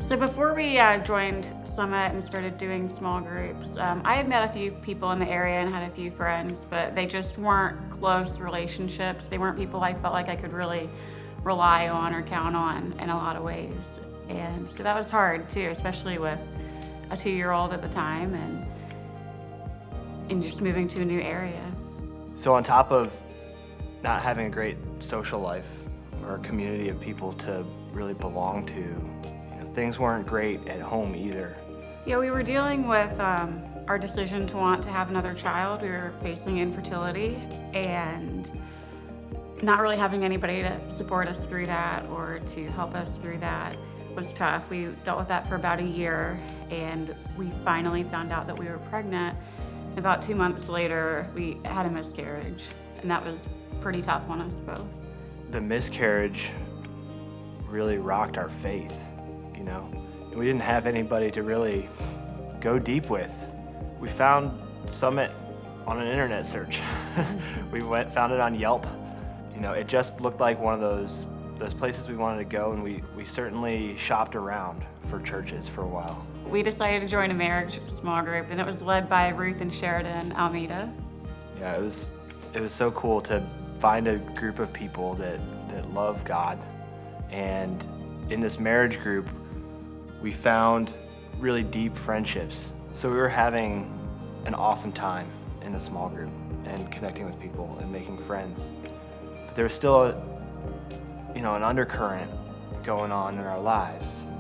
So before we joined Summit and started doing small groups, I had met a few people in the area and had a few friends, but they just weren't close relationships. They weren't people I felt like I could really rely on or count on in a lot of ways. And so that was hard too, especially with a 2-year-old at the time and just moving to a new area. So on top of not having a great social life or a community of people to really belong to, things weren't great at home either. Yeah, we were dealing with our decision to want to have another child. We were facing infertility and not really having anybody to support us through that or to help us through that was tough. We dealt with that for about a year, and we finally found out that we were pregnant. About 2 months later, we had a miscarriage, and that was pretty tough on us both. The miscarriage really rocked our faith, We didn't have anybody to really go deep with. We found Summit on an internet search. We found it on Yelp. It just looked like one of those places we wanted to go, and we certainly shopped around for churches for a while. We decided to join a marriage small group, and it was led by Ruth and Sheridan Almeida. Yeah, it was so cool to find a group of people that love God. And in this marriage group, we found really deep friendships. So we were having an awesome time in the small group and connecting with people and making friends. But there was still an undercurrent going on in our lives.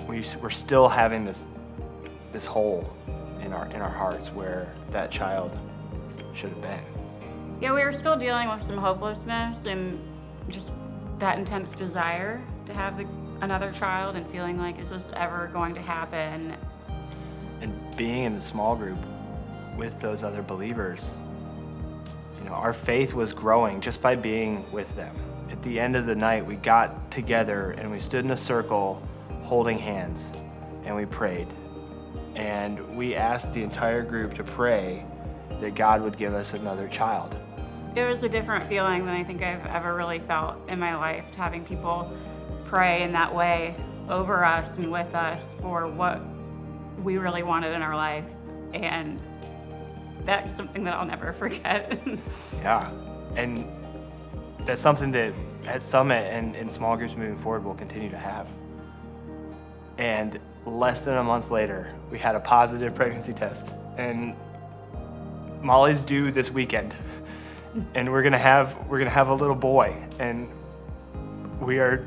We're still having this hole in our hearts where that child should have been. Yeah, we were still dealing with some hopelessness and just that intense desire to have another child and feeling like, is this ever going to happen? And being in the small group with those other believers, our faith was growing just by being with them. At the end of the night, we got together and we stood in a circle holding hands and we prayed. And we asked the entire group to pray that God would give us another child. It was a different feeling than I think I've ever really felt in my life, having people pray in that way over us and with us for what we really wanted in our life. And that's something that I'll never forget. Yeah, and that's something that at Summit and in small groups moving forward we'll continue to have. And less than a month later, we had a positive pregnancy test. And Molly's due this weekend. And we're gonna have a little boy. And we are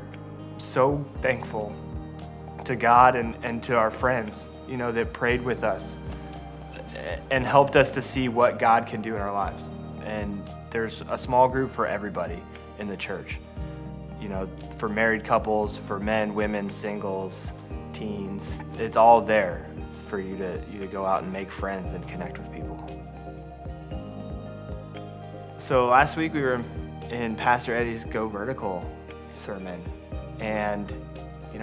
so thankful to God and to our friends, that prayed with us and helped us to see what God can do in our lives. And there's a small group for everybody in the church. For married couples, for men, women, singles, teens. It's all there for you to go out and make friends and connect with people. So last week we were in Pastor Eddie's Go Vertical sermon, and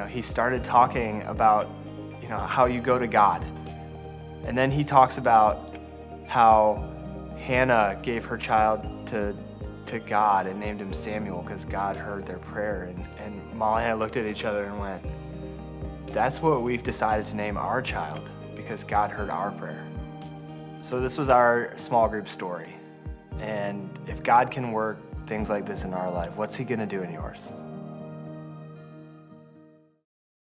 he started talking about how you go to God. And then he talks about how Hannah gave her child to God and named him Samuel because God heard their prayer. And Molly and I looked at each other and went, that's what we've decided to name our child because God heard our prayer. So this was our small group story. And if God can work things like this in our life, what's he gonna do in yours?